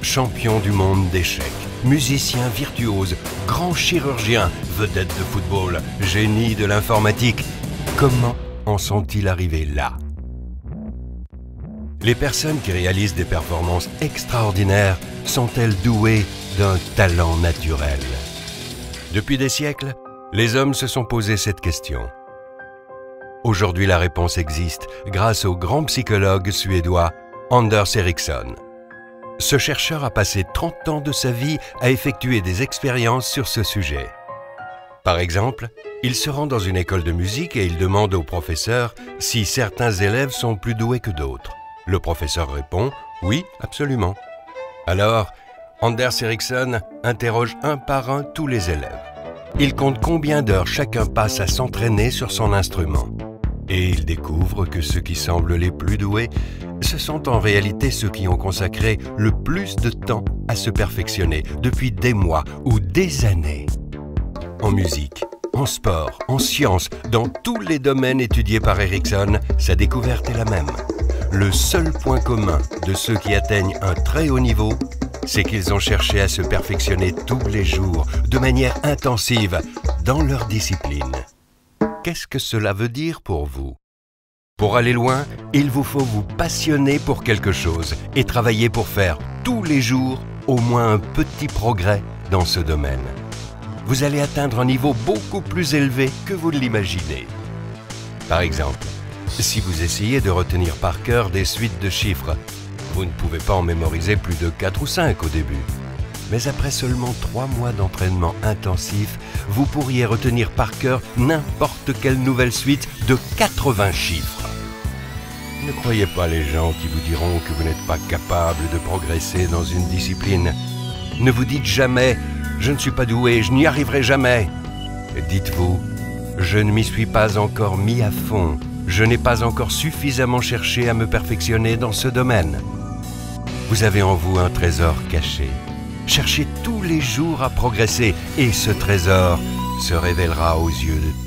champion du monde d'échecs, musicien virtuose, grand chirurgien, vedette de football, génie de l'informatique. Comment en sont-ils arrivés là? Les personnes qui réalisent des performances extraordinaires sont-elles douées d'un talent naturel? Depuis des siècles, les hommes se sont posé cette question. Aujourd'hui, la réponse existe grâce au grand psychologue suédois Anders Ericsson. Ce chercheur a passé 30 ans de sa vie à effectuer des expériences sur ce sujet. Par exemple, il se rend dans une école de musique et il demande au professeur si certains élèves sont plus doués que d'autres. Le professeur répond « Oui, absolument ». Alors, Anders Ericsson interroge un par un tous les élèves. Il compte combien d'heures chacun passe à s'entraîner sur son instrument. Et il découvre que ceux qui semblent les plus doués, ce sont en réalité ceux qui ont consacré le plus de temps à se perfectionner depuis des mois ou des années. En musique, en sport, en sciences, dans tous les domaines étudiés par Ericsson, sa découverte est la même. Le seul point commun de ceux qui atteignent un très haut niveau, c'est qu'ils ont cherché à se perfectionner tous les jours, de manière intensive, dans leur discipline. Qu'est-ce que cela veut dire pour vous? Pour aller loin, il vous faut vous passionner pour quelque chose et travailler pour faire tous les jours au moins un petit progrès dans ce domaine. Vous allez atteindre un niveau beaucoup plus élevé que vous ne l'imaginez. Par exemple, si vous essayez de retenir par cœur des suites de chiffres, vous ne pouvez pas en mémoriser plus de 4 ou 5 au début. Mais après seulement 3 mois d'entraînement intensif, vous pourriez retenir par cœur n'importe quelle nouvelle suite de 80 chiffres. Ne croyez pas les gens qui vous diront que vous n'êtes pas capable de progresser dans une discipline. Ne vous dites jamais « je ne suis pas doué, je n'y arriverai jamais ». Dites-vous « je ne m'y suis pas encore mis à fond, je n'ai pas encore suffisamment cherché à me perfectionner dans ce domaine ». Vous avez en vous un trésor caché. Cherchez tous les jours à progresser et ce trésor se révélera aux yeux de